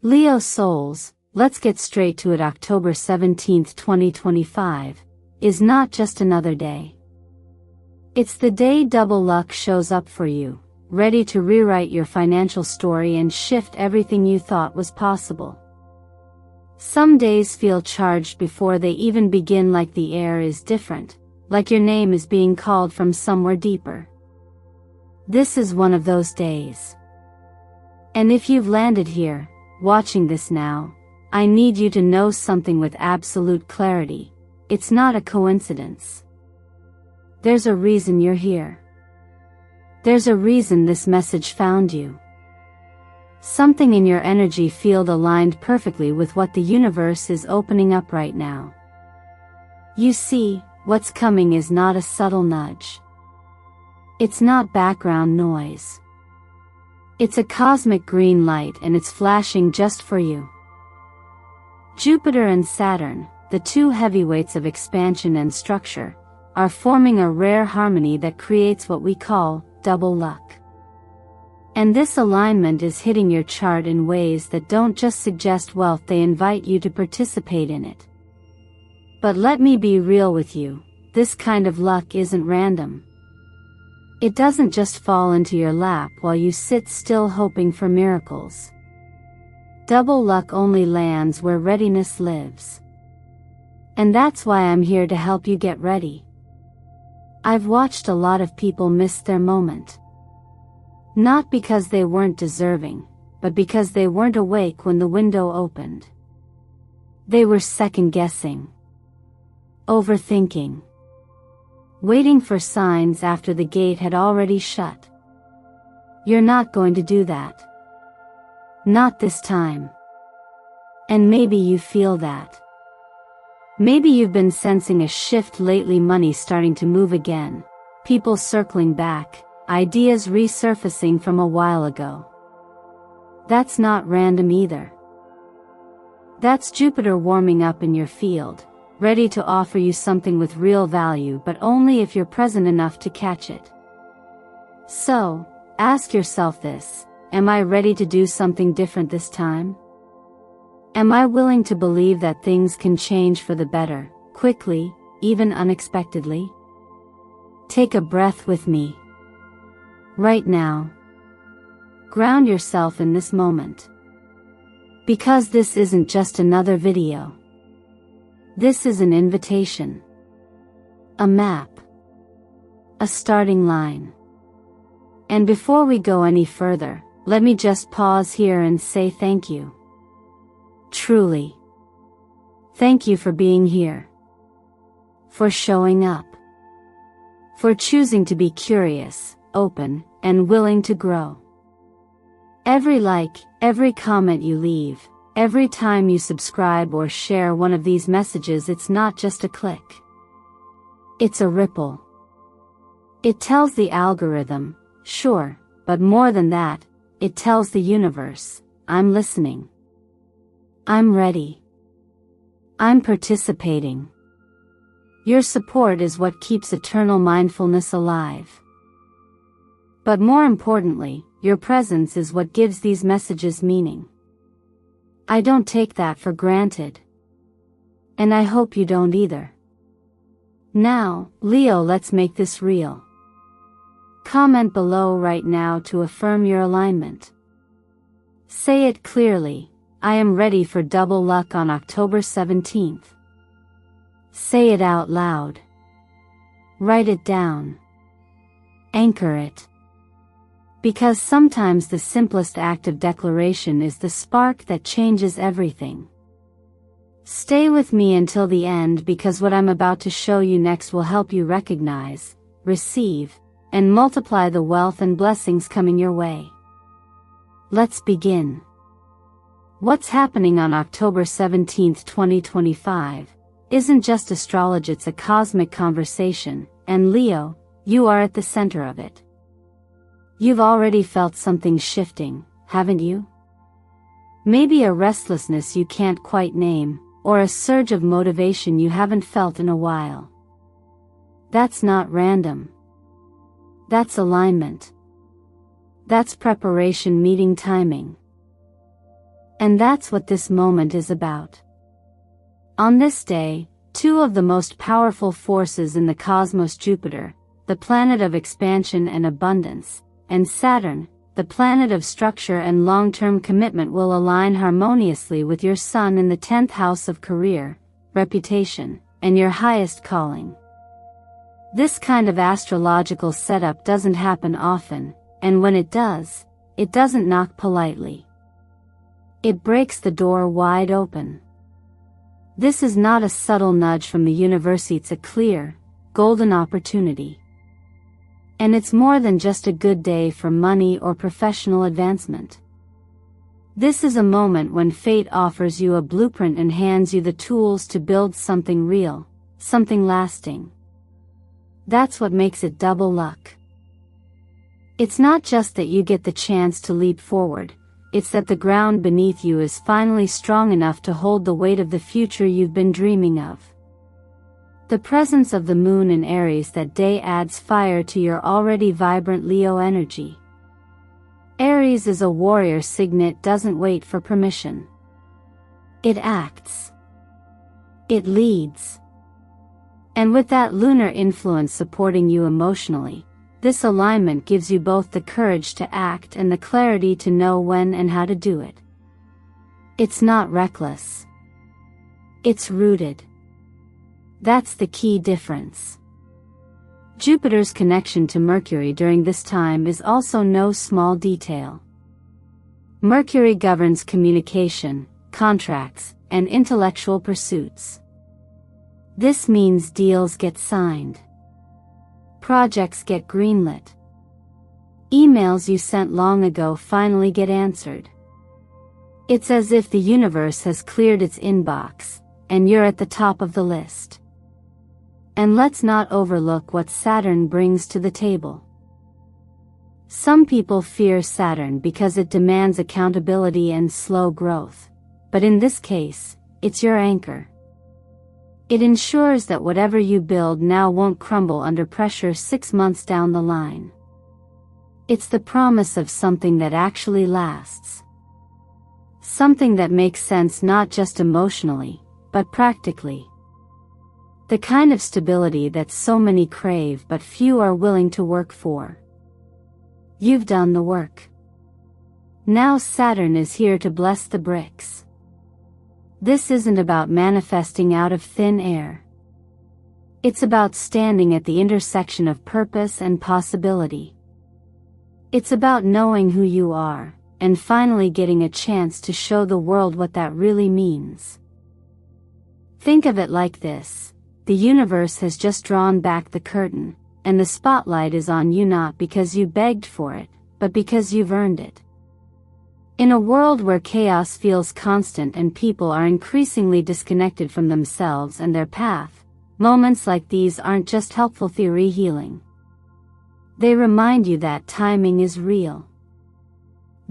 Leo souls, let's get straight to it. October 17th, 2025, is not just another day. It's the day double luck shows up for you, ready to rewrite your financial story and shift everything you thought was possible. Some days feel charged before they even begin, like the air is different, like your name is being called from somewhere deeper. This is one of those days. And if you've landed here, watching this now, I need you to know something with absolute clarity. It's not a coincidence. There's a reason you're here. There's a reason this message found you. Something in your energy field aligned perfectly with what the universe is opening up right now. You see, what's coming is not a subtle nudge. It's not background noise. It's a cosmic green light, and it's flashing just for you. Jupiter and Saturn, the two heavyweights of expansion and structure, are forming a rare harmony that creates what we call double luck. And this alignment is hitting your chart in ways that don't just suggest wealth, they invite you to participate in it. But let me be real with you, this kind of luck isn't random. It doesn't just fall into your lap while you sit still hoping for miracles. Double luck only lands where readiness lives. And that's why I'm here to help you get ready. I've watched a lot of people miss their moment. Not because they weren't deserving, but because they weren't awake when the window opened. They were second-guessing, overthinking, waiting for signs after the gate had already shut. You're not going to do that. Not this time. And maybe you feel that. Maybe you've been sensing a shift lately, money starting to move again, people circling back, ideas resurfacing from a while ago. That's not random either. That's Jupiter warming up in your field, ready to offer you something with real value, but only if you're present enough to catch it. So, ask yourself this: am I ready to do something different this time? Am I willing to believe that things can change for the better, quickly, even unexpectedly? Take a breath with me. Right now. Ground yourself in this moment. Because this isn't just another video. This is an invitation. A map. A starting line. And before we go any further, let me just pause here and say thank you. Truly. Thank you for being here. For showing up. For choosing to be curious, open, and willing to grow. Every like, every comment you leave, every time you subscribe or share one of these messages, it's not just a click. It's a ripple. It tells the algorithm, sure, but more than that, it tells the universe, I'm listening. I'm ready. I'm participating. Your support is what keeps eternal mindfulness alive. But more importantly, your presence is what gives these messages meaning. I don't take that for granted. And I hope you don't either. Now, Leo, let's make this real. Comment below right now to affirm your alignment. Say it clearly: I am ready for double luck on October 17th. Say it out loud. Write it down. Anchor it. Because sometimes the simplest act of declaration is the spark that changes everything. Stay with me until the end, because what I'm about to show you next will help you recognize, receive, and multiply the wealth and blessings coming your way. Let's begin. What's happening on October 17th, 2025, isn't just astrology, it's a cosmic conversation, and Leo, you are at the center of it. You've already felt something shifting, haven't you? Maybe a restlessness you can't quite name, or a surge of motivation you haven't felt in a while. That's not random. That's alignment. That's preparation meeting timing. And that's what this moment is about. On this day, two of the most powerful forces in the cosmos, Jupiter, the planet of expansion and abundance, and Saturn, the planet of structure and long-term commitment, will align harmoniously with your Sun in the 10th house of career, reputation, and your highest calling. This kind of astrological setup doesn't happen often, and when it does, it doesn't knock politely. It breaks the door wide open. This is not a subtle nudge from the universe, it's a clear, golden opportunity. And it's more than just a good day for money or professional advancement. This is a moment when fate offers you a blueprint and hands you the tools to build something real, something lasting. That's what makes it double luck. It's not just that you get the chance to leap forward, it's that the ground beneath you is finally strong enough to hold the weight of the future you've been dreaming of. The presence of the moon in Aries that day adds fire to your already vibrant Leo energy. Aries is a warrior signet, doesn't wait for permission. It acts. It leads. And with that lunar influence supporting you emotionally, this alignment gives you both the courage to act and the clarity to know when and how to do it. It's not reckless. It's rooted. That's the key difference. Jupiter's connection to Mercury during this time is also no small detail. Mercury governs communication, contracts, and intellectual pursuits. This means deals get signed. Projects get greenlit. Emails you sent long ago finally get answered. It's as if the universe has cleared its inbox, and you're at the top of the list. And let's not overlook what Saturn brings to the table. Some people fear Saturn because it demands accountability and slow growth, but in this case, it's your anchor. It ensures that whatever you build now won't crumble under pressure 6 months down the line. It's the promise of something that actually lasts. Something that makes sense not just emotionally, but practically. The kind of stability that so many crave but few are willing to work for. You've done the work. Now Saturn is here to bless the bricks. This isn't about manifesting out of thin air. It's about standing at the intersection of purpose and possibility. It's about knowing who you are, and finally getting a chance to show the world what that really means. Think of it like this: the universe has just drawn back the curtain, and the spotlight is on you not because you begged for it, but because you've earned it. In a world where chaos feels constant and people are increasingly disconnected from themselves and their path, moments like these aren't just helpful theory healing. They remind you that timing is real.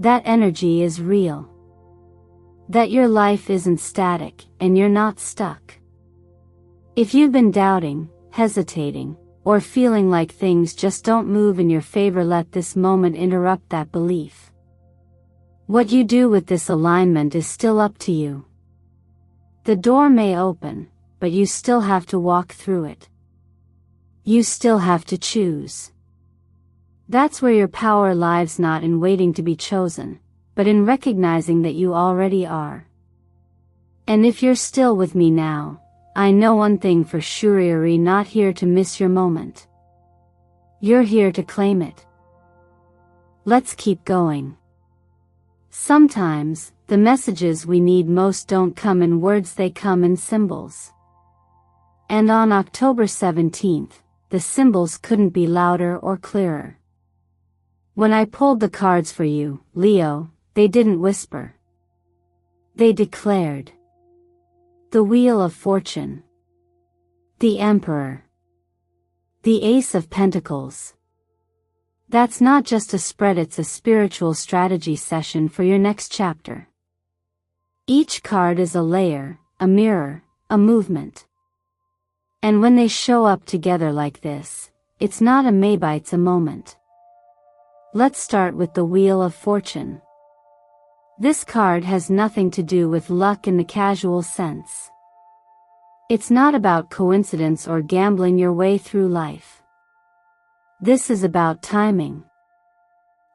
That energy is real. That your life isn't static, and you're not stuck. If you've been doubting, hesitating, or feeling like things just don't move in your favor, let this moment interrupt that belief. What you do with this alignment is still up to you. The door may open, but you still have to walk through it. You still have to choose. That's where your power lies, not in waiting to be chosen, but in recognizing that you already are. And if you're still with me now, I know one thing for sure: you're not here to miss your moment. You're here to claim it. Let's keep going. Sometimes, the messages we need most don't come in words, they come in symbols. And on October 17th, the symbols couldn't be louder or clearer. When I pulled the cards for you, Leo, they didn't whisper. They declared. The Wheel of Fortune. The Emperor. The Ace of Pentacles. That's not just a spread, it's a spiritual strategy session for your next chapter. Each card is a layer, a mirror, a movement. And when they show up together like this, it's not a maybe, it's a moment. Let's start with the Wheel of Fortune. This card has nothing to do with luck in the casual sense. It's not about coincidence or gambling your way through life. This is about timing.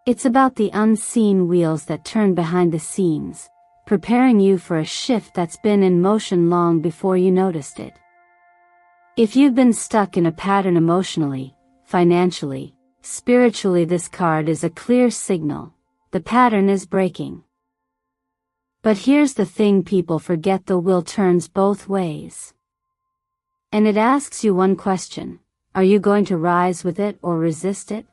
It's about the unseen wheels that turn behind the scenes, preparing you for a shift that's been in motion long before you noticed it. If you've been stuck in a pattern emotionally, financially, spiritually, this card is a clear signal. The pattern is breaking. But here's the thing people forget: the wheel turns both ways. And it asks you one question: are you going to rise with it or resist it?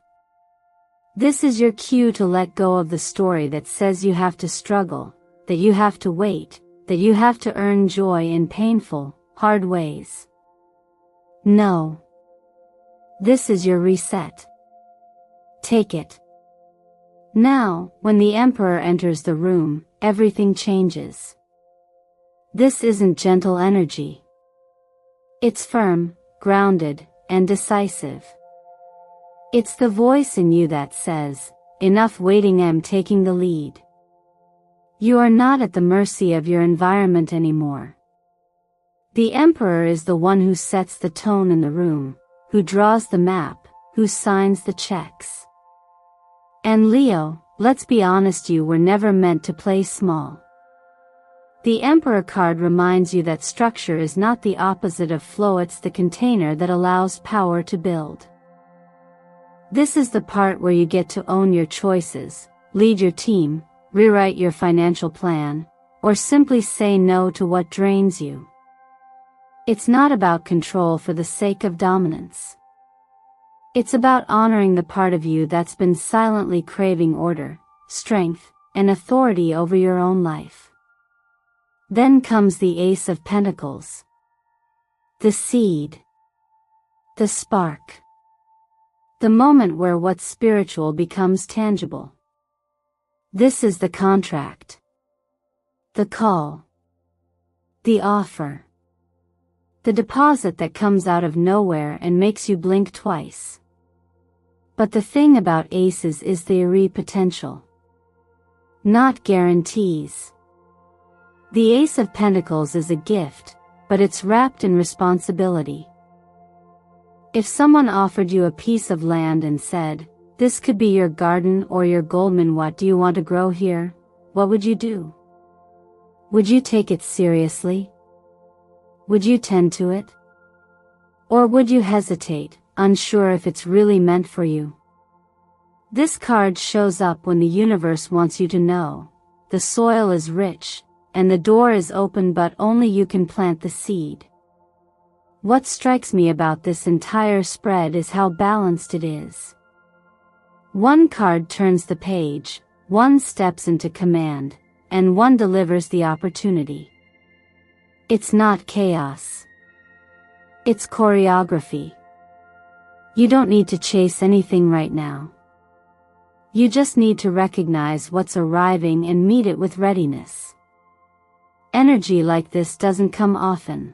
This is your cue to let go of the story that says you have to struggle, that you have to wait, that you have to earn joy in painful, hard ways. No. This is your reset. Take it. Now, when the Emperor enters the room, everything changes. This isn't gentle energy. It's firm, grounded, and decisive. It's the voice in you that says, "Enough waiting, I'm taking the lead." You are not at the mercy of your environment anymore. The Emperor is the one who sets the tone in the room, who draws the map, who signs the checks. And Leo, let's be honest, you were never meant to play small. The Emperor card reminds you that structure is not the opposite of flow, it's the container that allows power to build. This is the part where you get to own your choices, lead your team, rewrite your financial plan, or simply say no to what drains you. It's not about control for the sake of dominance. It's about honoring the part of you that's been silently craving order, strength, and authority over your own life. Then comes the Ace of Pentacles. The seed. The spark. The moment where what's spiritual becomes tangible. This is the contract. The call. The offer. The deposit that comes out of nowhere and makes you blink twice. But the thing about aces is their potential. Not guarantees. The Ace of Pentacles is a gift, but it's wrapped in responsibility. If someone offered you a piece of land and said, "This could be your garden or your goldmine, what do you want to grow here?" what would you do? Would you take it seriously? Would you tend to it? Or would you hesitate, unsure if it's really meant for you? This card shows up when the universe wants you to know. The soil is rich, and the door is open, but only you can plant the seed. What strikes me about this entire spread is how balanced it is. One card turns the page, one steps into command, and one delivers the opportunity. It's not chaos. It's choreography. You don't need to chase anything right now. You just need to recognize what's arriving and meet it with readiness. Energy like this doesn't come often.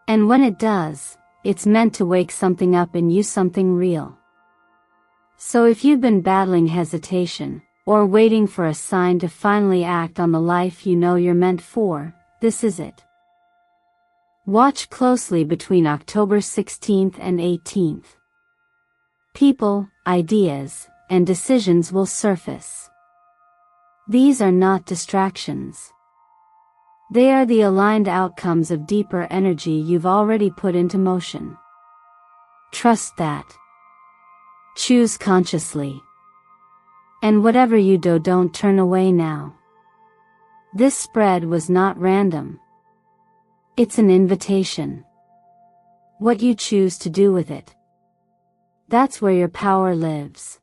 And when it does, it's meant to wake something up in you, something real. So if you've been battling hesitation, or waiting for a sign to finally act on the life you know you're meant for, this is it. Watch closely between October 16th and 18th. People, ideas, and decisions will surface. These are not distractions. They are the aligned outcomes of deeper energy you've already put into motion. Trust that. Choose consciously. And whatever you do, don't turn away now. This spread was not random. It's an invitation. What you choose to do with it. That's where your power lives.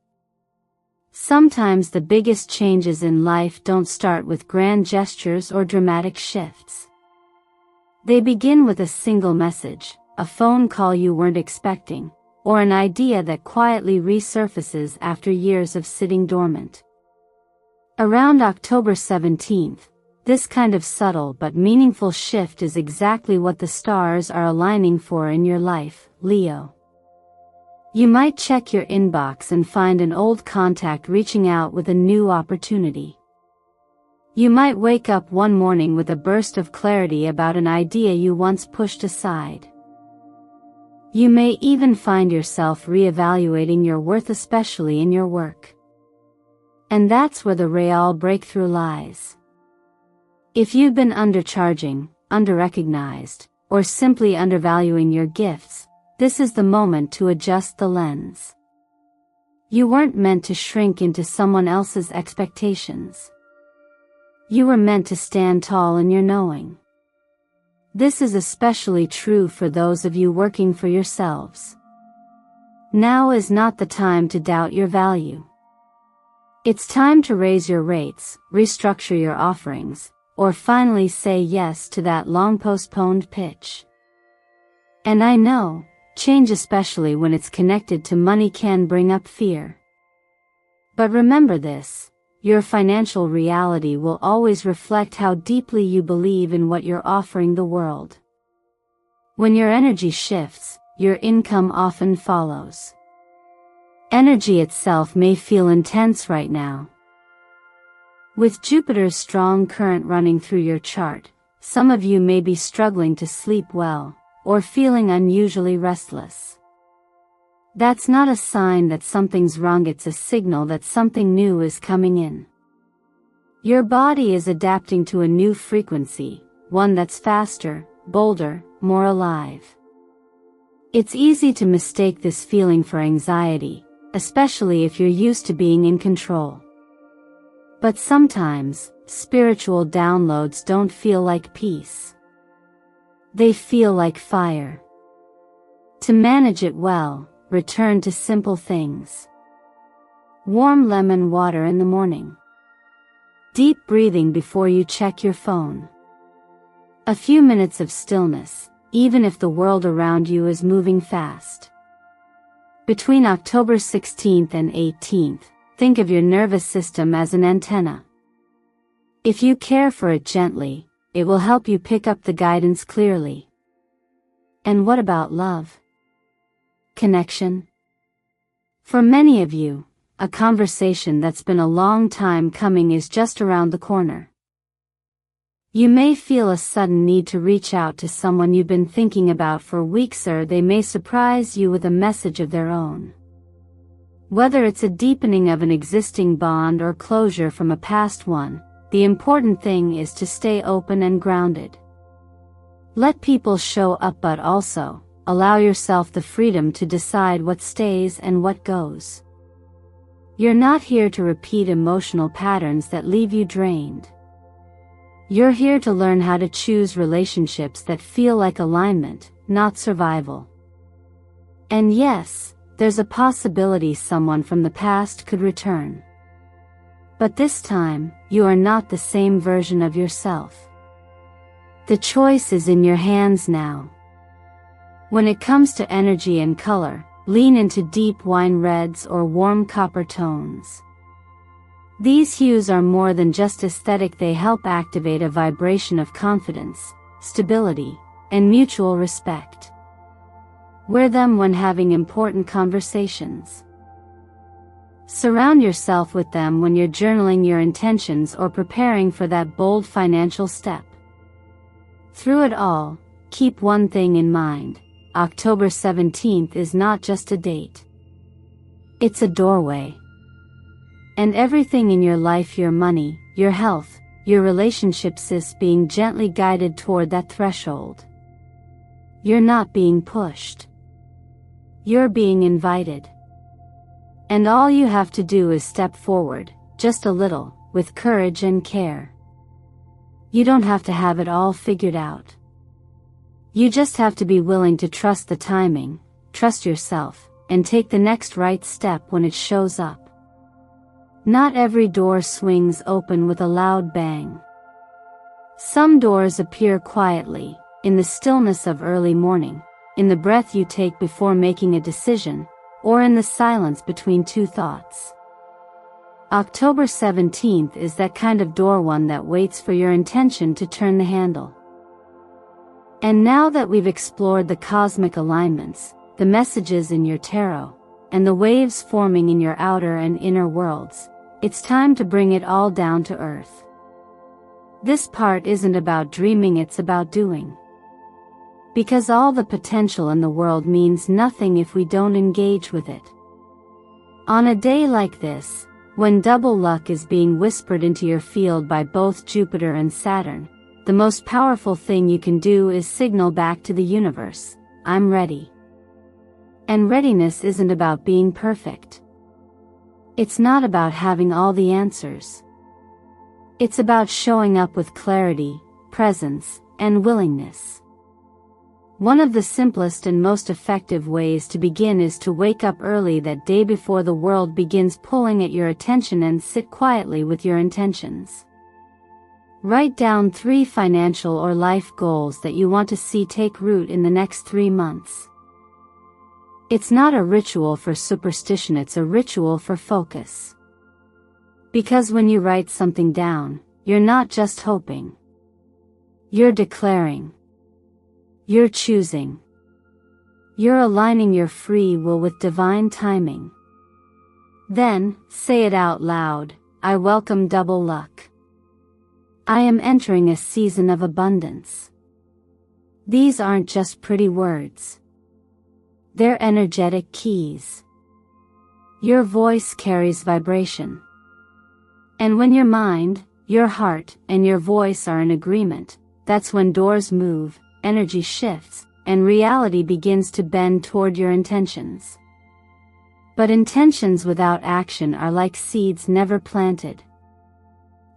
Sometimes the biggest changes in life don't start with grand gestures or dramatic shifts. They begin with a single message, a phone call you weren't expecting, or an idea that quietly resurfaces after years of sitting dormant. Around October 17th, this kind of subtle but meaningful shift is exactly what the stars are aligning for in your life, Leo. You might check your inbox and find an old contact reaching out with a new opportunity. You might wake up one morning with a burst of clarity about an idea you once pushed aside. You may even find yourself reevaluating your worth, especially in your work. And that's where the real breakthrough lies. If you've been undercharging, underrecognized, or simply undervaluing your gifts, this is the moment to adjust the lens. You weren't meant to shrink into someone else's expectations. You were meant to stand tall in your knowing. This is especially true for those of you working for yourselves. Now is not the time to doubt your value. It's time to raise your rates, restructure your offerings, or finally say yes to that long-postponed pitch. And I know, change, especially when it's connected to money, can bring up fear. But remember this: your financial reality will always reflect how deeply you believe in what you're offering the world. When your energy shifts, your income often follows. Energy itself may feel intense right now. With Jupiter's strong current running through your chart, some of you may be struggling to sleep well, or feeling unusually restless. That's not a sign that something's wrong, it's a signal that something new is coming in. Your body is adapting to a new frequency, one that's faster, bolder, more alive. It's easy to mistake this feeling for anxiety, especially if you're used to being in control. But sometimes, spiritual downloads don't feel like peace. They feel like fire. To manage it well, return to simple things. Warm lemon water in the morning. Deep breathing before you check your phone. A few minutes of stillness, even if the world around you is moving fast. Between October 16th and 18th, think of your nervous system as an antenna. If you care for it gently, it will help you pick up the guidance clearly. And what about love? Connection? For many of you, a conversation that's been a long time coming is just around the corner. You may feel a sudden need to reach out to someone you've been thinking about for weeks, or they may surprise you with a message of their own. Whether it's a deepening of an existing bond or closure from a past one, the important thing is to stay open and grounded. Let people show up, but also, allow yourself the freedom to decide what stays and what goes. You're not here to repeat emotional patterns that leave you drained. You're here to learn how to choose relationships that feel like alignment, not survival. And yes, there's a possibility someone from the past could return. But this time, you are not the same version of yourself. The choice is in your hands now. When it comes to energy and color, lean into deep wine reds or warm copper tones. These hues are more than just aesthetic, they help activate a vibration of confidence, stability, and mutual respect. Wear them when having important conversations. Surround yourself with them when you're journaling your intentions or preparing for that bold financial step. Through it all, keep one thing in mind: October 17th is not just a date. It's a doorway. And everything in your life, your money, your health, your relationships, is being gently guided toward that threshold. You're not being pushed. You're being invited. And all you have to do is step forward, just a little, with courage and care. You don't have to have it all figured out. You just have to be willing to trust the timing, trust yourself, and take the next right step when it shows up. Not every door swings open with a loud bang. Some doors appear quietly, in the stillness of early morning, in the breath you take before making a decision, or in the silence between two thoughts. October 17th is that kind of door, one that waits for your intention to turn the handle. And now that we've explored the cosmic alignments, the messages in your tarot, and the waves forming in your outer and inner worlds, it's time to bring it all down to earth. This part isn't about dreaming, it's about doing. Because all the potential in the world means nothing if we don't engage with it. On a day like this, when double luck is being whispered into your field by both Jupiter and Saturn, the most powerful thing you can do is signal back to the universe, I'm ready. And readiness isn't about being perfect. It's not about having all the answers. It's about showing up with clarity, presence, and willingness. One of the simplest and most effective ways to begin is to wake up early that day before the world begins pulling at your attention and sit quietly with your intentions. Write down 3 financial or life goals that you want to see take root in the next 3 months. It's not a ritual for superstition, it's a ritual for focus. Because when you write something down, you're not just hoping. You're declaring. You're choosing. You're aligning your free will with divine timing. Then, say it out loud, I welcome double luck. I am entering a season of abundance. These aren't just pretty words. They're energetic keys. Your voice carries vibration. And when your mind, your heart, and your voice are in agreement, that's when doors move, energy shifts, and reality begins to bend toward your intentions. But intentions without action are like seeds never planted.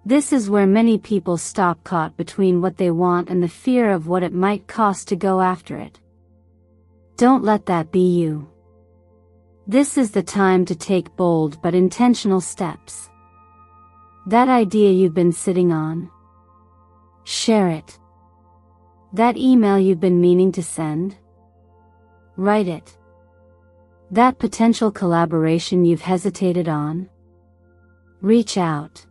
This is where many people stop, caught between what they want and the fear of what it might cost to go after it. Don't let that be you. This is the time to take bold but intentional steps. That idea you've been sitting on? Share it. That email you've been meaning to send? Write it. That potential collaboration you've hesitated on? Reach out.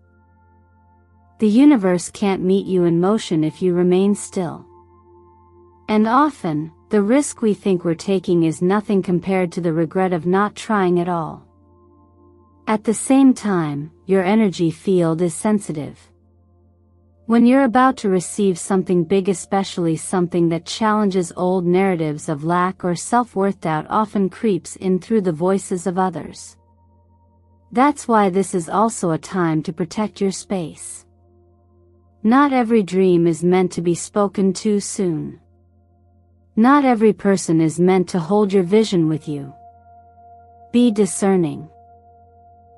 The universe can't meet you in motion if you remain still. And often, the risk we think we're taking is nothing compared to the regret of not trying at all. At the same time, your energy field is sensitive. When you're about to receive something big, especially something that challenges old narratives of lack or self-worth, doubt often creeps in through the voices of others. That's why this is also a time to protect your space. Not every dream is meant to be spoken too soon. Not every person is meant to hold your vision with you. Be discerning.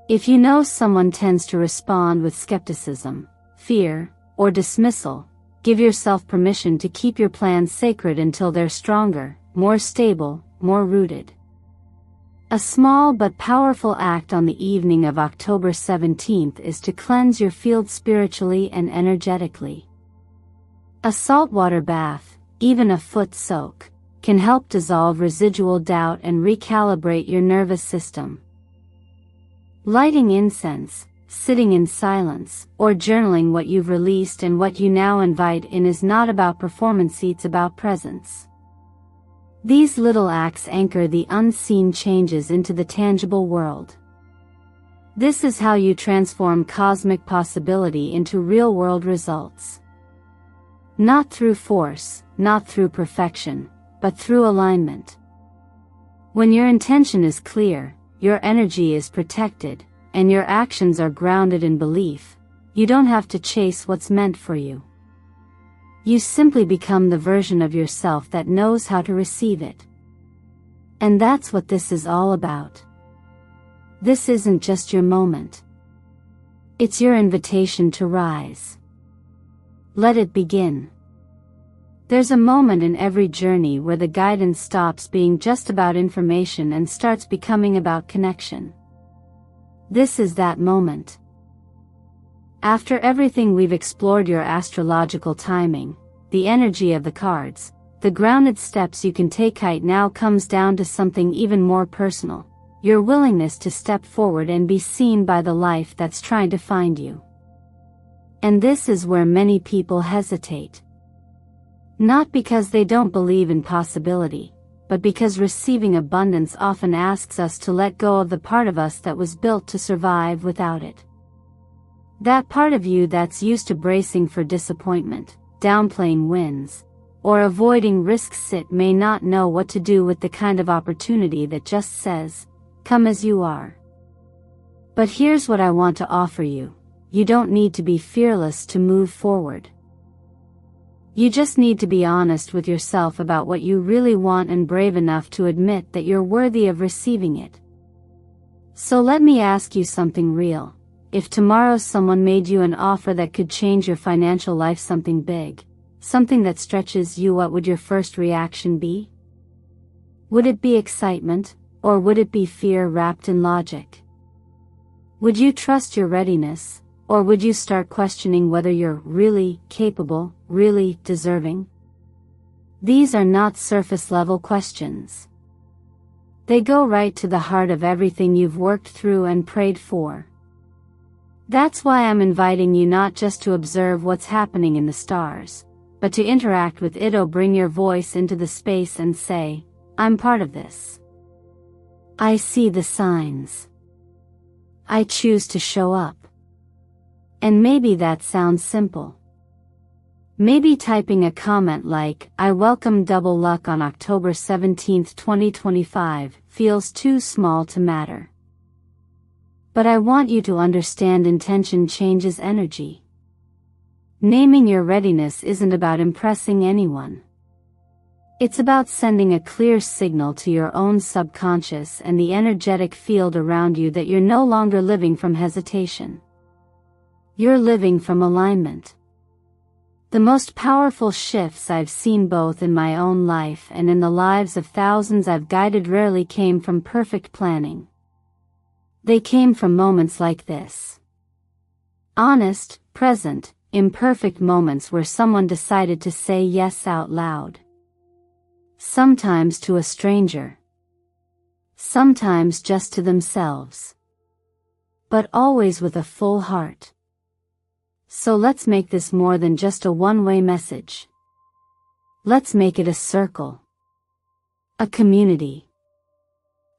If you know someone tends to respond with skepticism, fear, or dismissal, give yourself permission to keep your plans sacred until they're stronger, more stable, more rooted. A small but powerful act on the evening of October 17th is to cleanse your field spiritually and energetically. A saltwater bath, even a foot soak, can help dissolve residual doubt and recalibrate your nervous system. Lighting incense, sitting in silence, or journaling what you've released and what you now invite in is not about performance, it's about presence. These little acts anchor the unseen changes into the tangible world. This is how you transform cosmic possibility into real-world results. Not through force, not through perfection, but through alignment. When your intention is clear, your energy is protected, and your actions are grounded in belief, you don't have to chase what's meant for you. You simply become the version of yourself that knows how to receive it. And that's what this is all about. This isn't just your moment. It's your invitation to rise. Let it begin. There's a moment in every journey where the guidance stops being just about information and starts becoming about connection. This is that moment. After everything we've explored, your astrological timing, the energy of the cards, the grounded steps you can take, right now comes down to something even more personal, your willingness to step forward and be seen by the life that's trying to find you. And this is where many people hesitate. Not because they don't believe in possibility, but because receiving abundance often asks us to let go of the part of us that was built to survive without it. That part of you that's used to bracing for disappointment, downplaying wins, or avoiding risks it may not know what to do with the kind of opportunity that just says, come as you are. But here's what I want to offer you. You don't need to be fearless to move forward. You just need to be honest with yourself about what you really want and brave enough to admit that you're worthy of receiving it. So let me ask you something real. If tomorrow someone made you an offer that could change your financial life, something big, something that stretches you, what would your first reaction be? Would it be excitement, or would it be fear wrapped in logic? Would you trust your readiness, or would you start questioning whether you're really capable, really deserving? These are not surface-level questions. They go right to the heart of everything you've worked through and prayed for. That's why I'm inviting you not just to observe what's happening in the stars, but to interact with it. Bring your voice into the space and say, I'm part of this. I see the signs. I choose to show up. And maybe that sounds simple. Maybe typing a comment like, I welcome double luck on October 17, 2025, feels too small to matter. But I want you to understand intention changes energy. Naming your readiness isn't about impressing anyone. It's about sending a clear signal to your own subconscious and the energetic field around you that you're no longer living from hesitation. You're living from alignment. The most powerful shifts I've seen both in my own life and in the lives of thousands I've guided rarely came from perfect planning. They came from moments like this. Honest, present, imperfect moments where someone decided to say yes out loud. Sometimes to a stranger. Sometimes just to themselves. But always with a full heart. So let's make this more than just a one-way message. Let's make it a circle. A community.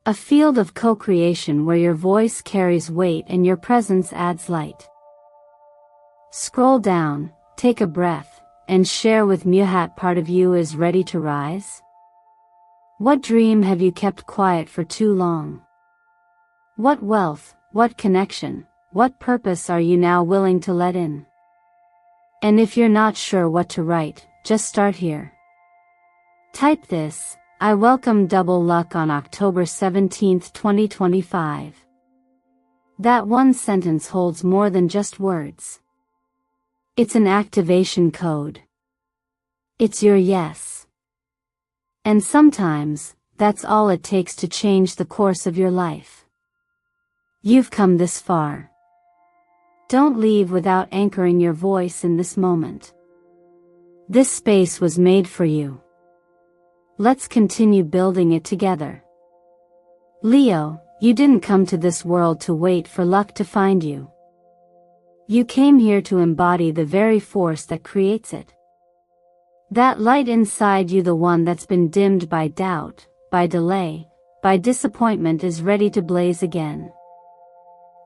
A field of co-creation where your voice carries weight and your presence adds light. Scroll down, take a breath, and share with me what part of you is ready to rise. What dream have you kept quiet for too long? What wealth, what connection, what purpose are you now willing to let in? And if you're not sure what to write, just start here. Type this, I welcome double luck on October 17, 2025. That one sentence holds more than just words. It's an activation code. It's your yes. And sometimes, that's all it takes to change the course of your life. You've come this far. Don't leave without anchoring your voice in this moment. This space was made for you. Let's continue building it together. Leo, you didn't come to this world to wait for luck to find you. You came here to embody the very force that creates it. That light inside you, the one that's been dimmed by doubt, by delay, by disappointment, is ready to blaze again.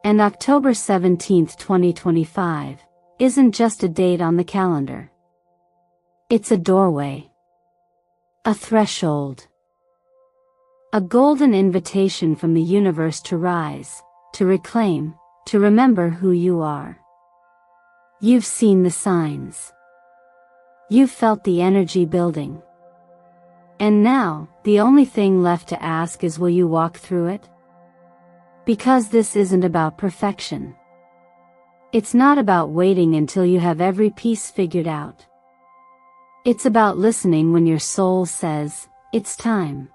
And October 17, 2025, isn't just a date on the calendar. It's a doorway. A threshold. A golden invitation from the universe to rise, to reclaim, to remember who you are. You've seen the signs. You've felt the energy building. And now, the only thing left to ask is, will you walk through it? Because this isn't about perfection. It's not about waiting until you have every piece figured out. It's about listening when your soul says, it's time.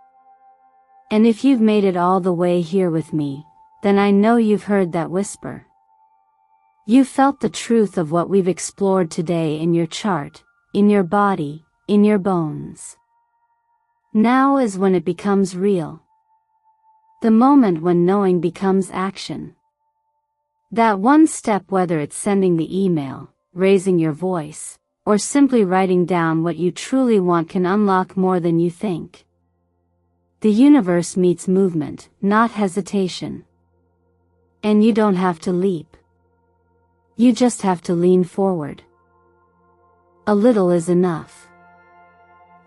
And if you've made it all the way here with me, then I know you've heard that whisper. You've felt the truth of what we've explored today in your chart, in your body, in your bones. Now is when it becomes real. The moment when knowing becomes action. That one step, whether it's sending the email, raising your voice, or simply writing down what you truly want, can unlock more than you think. The universe meets movement, not hesitation. And you don't have to leap. You just have to lean forward. A little is enough.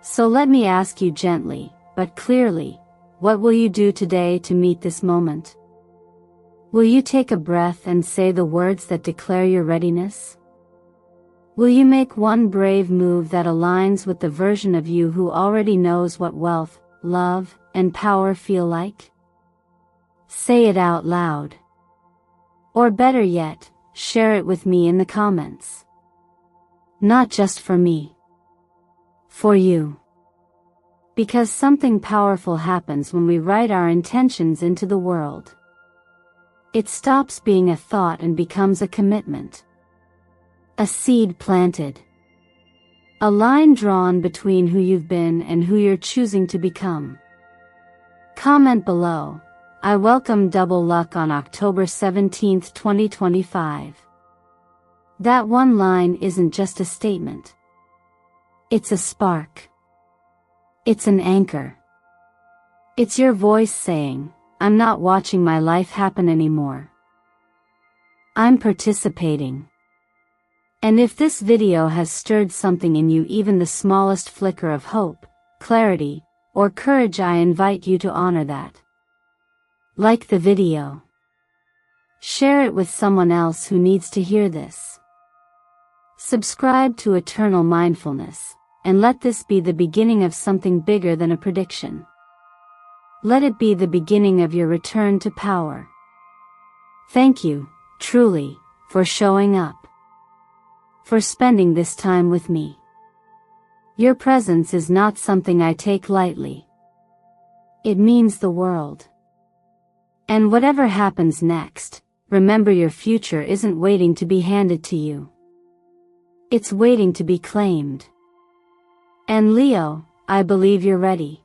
So let me ask you gently, but clearly, what will you do today to meet this moment? Will you take a breath and say the words that declare your readiness? Will you make one brave move that aligns with the version of you who already knows what wealth, love, and power feel like? Say it out loud. Or better yet, share it with me in the comments. Not just for me. For you. Because something powerful happens when we write our intentions into the world. It stops being a thought and becomes a commitment. A seed planted. A line drawn between who you've been and who you're choosing to become. Comment below, I welcome double luck on October 17, 2025. That one line isn't just a statement. It's a spark. It's an anchor. It's your voice saying, I'm not watching my life happen anymore. I'm participating. And if this video has stirred something in you, even the smallest flicker of hope, clarity, or courage, I invite you to honor that. Like the video. Share it with someone else who needs to hear this. Subscribe to Eternal Mindfulness, and let this be the beginning of something bigger than a prediction. Let it be the beginning of your return to power. Thank you, truly, for showing up. For spending this time with me. Your presence is not something I take lightly. It means the world. And whatever happens next, remember your future isn't waiting to be handed to you. It's waiting to be claimed. And Leo, I believe you're ready.